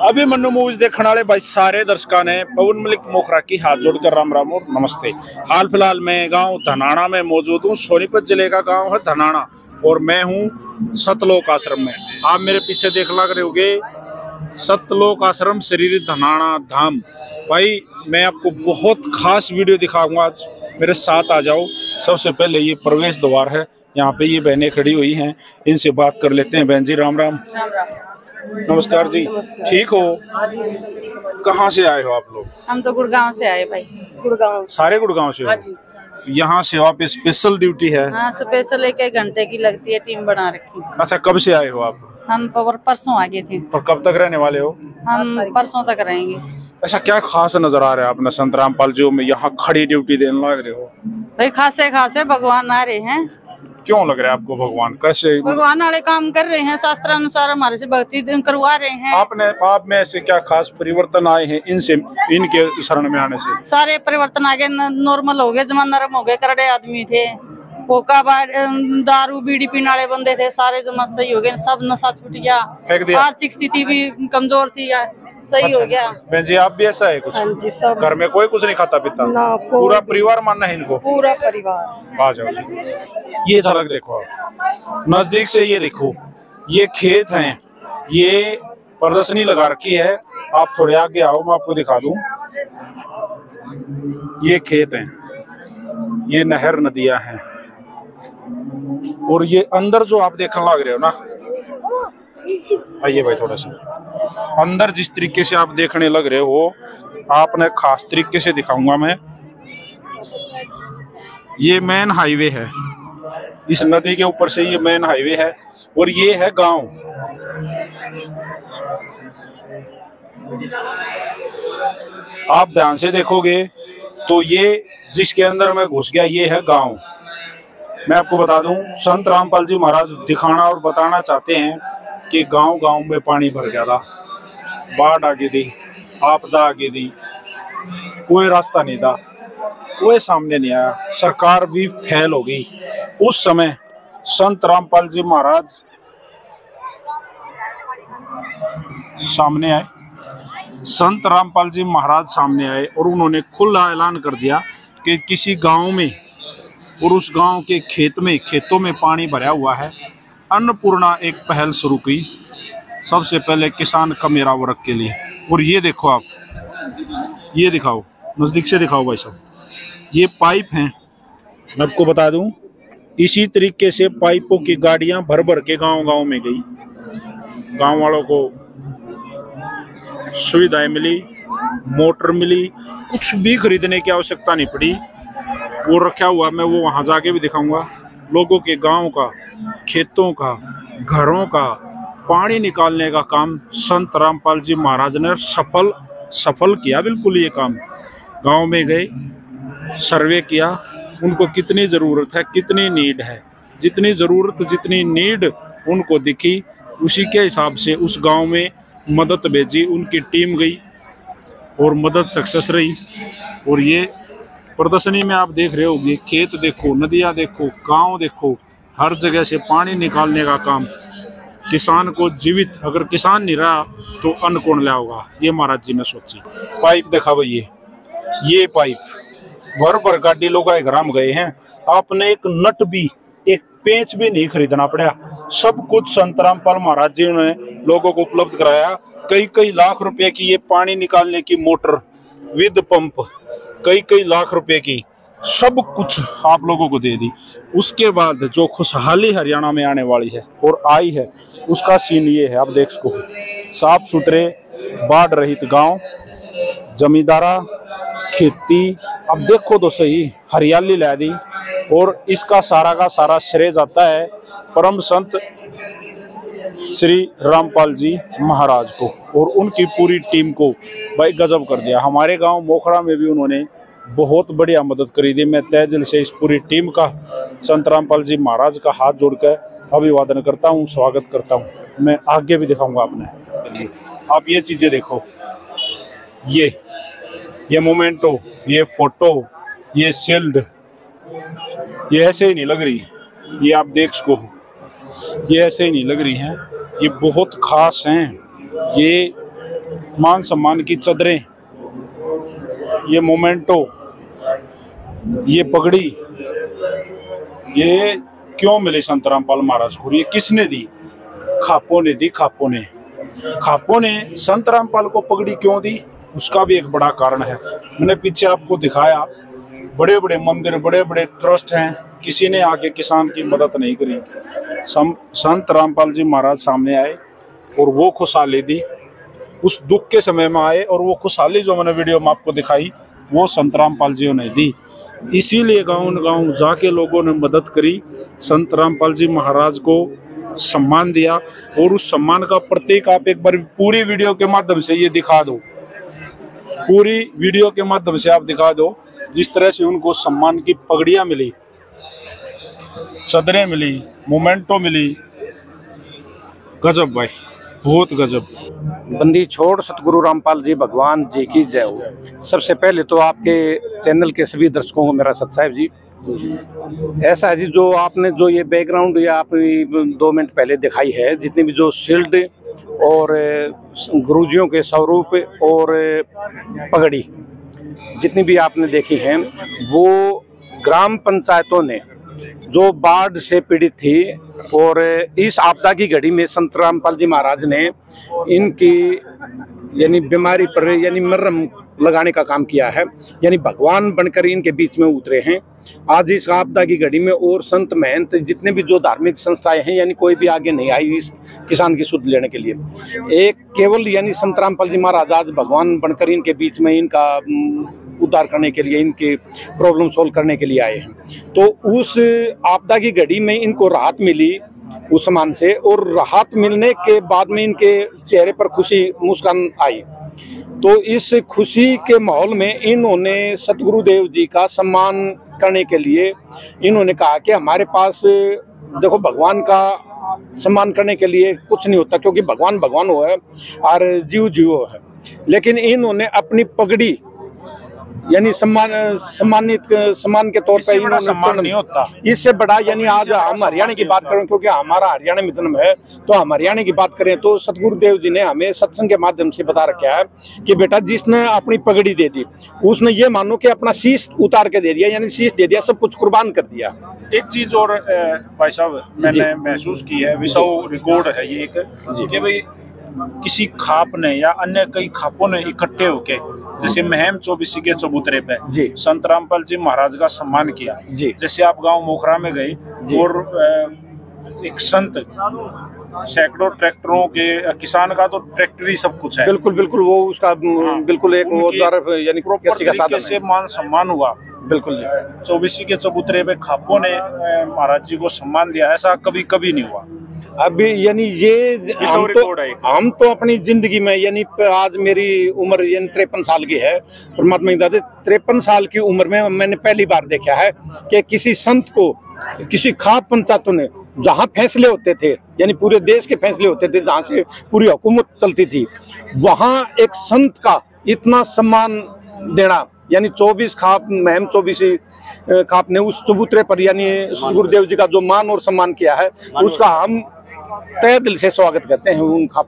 अभी मन्नू मूवीज देखने वाले भाई सारे दर्शकों ने पवन मलिक मोखरा की हाथ जोड़कर राम राम और नमस्ते। हाल फिलहाल मैं गांव धनाना में मौजूद हूं। सोनीपत जिले का गांव है धनाना और मैं हूं सतलोक आश्रम में। आप मेरे पीछे देख लग रहे होगे सतलोक आश्रम श्री धनाना धाम। भाई मैं आपको बहुत खास वीडियो दिखाऊंगा, आज मेरे साथ आ जाओ। सबसे पहले ये प्रवेश द्वार है, यहाँ पे ये बहनें खड़ी हुई हैं, इनसे बात कर लेते हैं। बहन जी राम राम। राम राम। नमस्कार जी, ठीक हो? कहाँ से आए हो आप लोग? हम तो गुड़गांव से आए भाई। गुड़गांव सारे गुड़गांव से हो? यहाँ सेवा पे स्पेशल ड्यूटी है? हाँ, स्पेशल 1-1 घंटे की लगती है, टीम बना रखी। अच्छा, कब से आए हो आप? हम परसों आगे थे। और कब तक रहने वाले हो? हम परसों तक रहेंगे। ऐसा क्या खास नजर आ रहा है अपने संत रामपाल जी में, यहाँ खड़ी ड्यूटी देने लग रहे हो? भाई खासे खासे भगवान आ रहे हैं। क्यों लग रहा है आपको भगवान? कैसे भगवान वाले काम कर रहे हैं, शास्त्र अनुसार हमारे से भक्ति करवा रहे हैं। आप में ऐसे क्या खास परिवर्तन आए हैं इनसे, इनके शरण में आने से? सारे परिवर्तन आ गए, नॉर्मल हो गए, जमा नरम हो गए। करड़े आदमी थे, पोका दारू बीड़ी पीने वाले बंदे थे, सारे जमा सही हो गए। सब नशा छूट गया, आर्थिक स्थिति भी कमजोर थी, सही हो गया। बहन जी आप भी ऐसा है कुछ? हाँ जी, सब घर में कोई कुछ नहीं खाता पीता? पूरा परिवार मानना है इनको? पूरा परिवार। आ जाओ जी, ये सड़क देखो आप नजदीक से, ये देखो ये खेत हैं, ये प्रदर्शनी लगा रखी है। आप थोड़े आगे आओ, मैं आपको दिखा दूं। ये खेत हैं, ये नहर नदियां हैं, और ये अंदर जो आप देखने लग रहे हो ना, आइए भाई थोड़ा सा अंदर। जिस तरीके से आप देखने लग रहे हो, आपने खास तरीके से दिखाऊंगा मैं। ये मेन हाईवे है, इस नदी के ऊपर से ये मेन हाईवे है, और ये है गांव। आप ध्यान से देखोगे तो ये जिसके अंदर मैं घुस गया, ये है गांव। मैं आपको बता दूं, संत रामपाल जी महाराज दिखाना और बताना चाहते हैं कि गांव-गांव में पानी भर गया था, बाढ़ आ गई थी, आपदा आ गई थी, कोई रास्ता नहीं था, कोई सामने नहीं आया, सरकार भी फेल हो गई। उस समय संत रामपाल जी महाराज सामने आए, संत रामपाल जी महाराज सामने आए और उन्होंने खुला ऐलान कर दिया कि किसी गांव में और उस गांव के खेतों में पानी भरा हुआ है। अन्नपूर्णा एक पहल शुरू की, सबसे पहले किसान का मेरा वर्ग के लिए। और ये देखो आप, ये दिखाओ, नजदीक से दिखाओ भाई साहब, ये पाइप हैं। मैं आपको बता दूं, इसी तरीके से पाइपों की गाड़ियां भर भर के गांव-गांव में गई। गांव वालों को सुविधाएं मिली, मोटर मिली, कुछ भी खरीदने की आवश्यकता नहीं पड़ी। वो रखा हुआ, मैं वो वहां जाके भी दिखाऊंगा। लोगों के गांव का, खेतों का, घरों का पानी निकालने का काम संत रामपाल जी महाराज ने सफल किया। बिल्कुल ये काम गांव में गए, सर्वे किया, उनको कितनी ज़रूरत है, कितनी नीड है, जितनी ज़रूरत जितनी नीड उनको दिखी, उसी के हिसाब से उस गांव में मदद भेजी। उनकी टीम गई और मदद सक्सेस रही। और ये प्रदर्शनी में आप देख रहे होंगे, खेत देखो, नदियाँ देखो, गांव देखो, हर जगह से पानी निकालने का काम। किसान को जीवित, अगर किसान नहीं रहा तो अन्न कौन लाएगा, ये महाराज जी ने सोची। पाइप देखा भाई, ये पाइप भर भर गाड़ी लोग ग्राम गए हैं। आपने एक नट भी, एक पेंच भी नहीं खरीदना पड़ा, सब कुछ संत रामपाल महाराज जी ने लोगों को उपलब्ध कराया। कई लाख रुपए की ये पानी निकालने की मोटर विद पंप, कई लाख रुपए की, सब कुछ आप लोगों को दे दी। उसके बाद जो खुशहाली हरियाणा में आने वाली है और आई है, उसका सीन ये है। आप देख सको, साफ सुथरे बाढ़ रहित गांव, जमींदारा, खेती, अब देखो तो सही, हरियाली ला दी। और इसका सारा का सारा श्रेय जाता है परम संत श्री रामपाल जी महाराज को और उनकी पूरी टीम को। भाई गजब कर दिया। हमारे गांव मोखरा में भी उन्होंने बहुत बढ़िया मदद करी थी। मैं तहे दिल से इस पूरी टीम का, संत रामपाल जी महाराज का हाथ जोड़कर अभिवादन करता हूँ, स्वागत करता हूँ। मैं आगे भी दिखाऊंगा आपने। आप ये चीजें देखो, ये मोमेंटो, ये फोटो, ये शील्ड, ये ऐसे ही नहीं लग रही, ये आप देख सको, ये ऐसे ही नहीं लग रही हैं, ये बहुत खास हैं। ये मान सम्मान की चदरें, ये मोमेंटो, ये पगड़ी, ये क्यों मिली संत रामपाल महाराज को? ये किसने दी? खापों ने दी। खापों ने संत रामपाल को पगड़ी क्यों दी? उसका भी एक बड़ा कारण है। मैंने पीछे आपको दिखाया, बड़े बड़े मंदिर, बड़े बड़े ट्रस्ट हैं, किसी ने आके किसान की मदद नहीं करी। संत रामपाल जी महाराज सामने आए और वो खुशहाली दी। उस दुख के समय में आए और वो खुशहाली जो मैंने वीडियो में आपको दिखाई, वो संत रामपाल जी ने दी। इसीलिए गांव जाके लोगों ने मदद करी, संत रामपाल जी महाराज को सम्मान दिया। और उस सम्मान का प्रतीक आप एक बार पूरी वीडियो के माध्यम से ये दिखा दो, पूरी वीडियो के माध्यम से आप दिखा दो जिस तरह से उनको सम्मान की पगड़ियां मिली, चदरें मिली, मोमेंटो मिली। गजब भाई, बहुत गजब। बंदी छोड़ सतगुरु रामपाल जी भगवान जी की जय हो। सबसे पहले तो आपके चैनल के सभी दर्शकों को मेरा सत साहिब जी। ऐसा है जी, जो आपने जो ये बैकग्राउंड या आपने 2 मिनट पहले दिखाई है, जितनी भी जो शील्ड और गुरुजियों के स्वरूप और पगड़ी जितनी भी आपने देखी हैं, वो ग्राम पंचायतों ने जो बाढ़ से पीड़ित थी और इस आपदा की घड़ी में संत रामपाल जी महाराज ने इनकी यानी बीमारी पर यानी मरहम लगाने का काम किया है। यानी भगवान बनकर इनके बीच में उतरे हैं आज इस आपदा की घड़ी में। और संत महंत जितने भी जो धार्मिक संस्थाएं हैं, यानी कोई भी आगे नहीं आई इस किसान की सुध लेने के लिए। एक केवल यानी संत रामपाल जी महाराज आज भगवान बनकर इनके बीच में इनका उद्धार करने के लिए, इनके प्रॉब्लम सोल्व करने के लिए आए हैं। तो उस आपदा की घड़ी में इनको राहत मिली उस सामान से, और राहत मिलने के बाद में इनके चेहरे पर खुशी मुस्कान आई। तो इस खुशी के माहौल में इन्होंने सतगुरुदेव जी का सम्मान करने के लिए इन्होंने कहा कि हमारे पास देखो, भगवान का सम्मान करने के लिए कुछ नहीं होता, क्योंकि भगवान भगवान हो है और जीव है। लेकिन इन्होंने अपनी पगड़ी यानी सम्मान के तौर पर इन्होंने सम्मान नहीं होता इससे बड़ा। यानी आज हम हरियाणा की बात करें, क्योंकि हमारा हरियाणा में जन्म है, तो हम हरियाणा की बात करें तो सतगुरुदेव जी ने हमें सत्संग के माध्यम से बता रखा है कि बेटा, जिसने अपनी पगड़ी दे दी उसने ये मानो कि अपना शीश उतार के दे दिया, यानी शीश दे दिया, सब कुछ कुर्बान कर दिया। एक चीज और भाई साहब मैंने महसूस की है, विश्व रिकॉर्ड है ये एक, कि भाई किसी खाप ने या अन्य कई खापों ने इकट्ठे होके, जैसे महम 24 के चबूतरे पे संत रामपाल जी महाराज का सम्मान किया। जैसे आप गांव मोखरा में गए और एक संत सैकड़ों ट्रैक्टरों के, किसान का तो ट्रैक्टर ही सब कुछ है। बिल्कुल बिल्कुल, वो उसका बिल्कुल एक वो यानी तरीके से मान सम्मान हुआ। बिल्कुल 24 के चबूतरे पे खापों ने महाराज जी को सम्मान दिया, ऐसा कभी कभी नहीं हुआ। अभी यानी ये हम तो अपनी जिंदगी में, यानी आज मेरी उम्र यानी 53 साल की है, परमात्मा की दाते 53 साल की उम्र में मैंने पहली बार देखा है कि किसी संत को किसी खाप पंचायतों ने, जहाँ फैसले होते थे यानी पूरे देश के फैसले होते थे, जहाँ से पूरी हुकूमत चलती थी, वहाँ एक संत का इतना सम्मान देना। यानी 24 खाप, महम 24 खाप ने उस चबूतरे पर यानी गुरुदेव जी का जो मान और सम्मान किया है, उसका हम तहे दिल से स्वागत करते हैं उन खापों।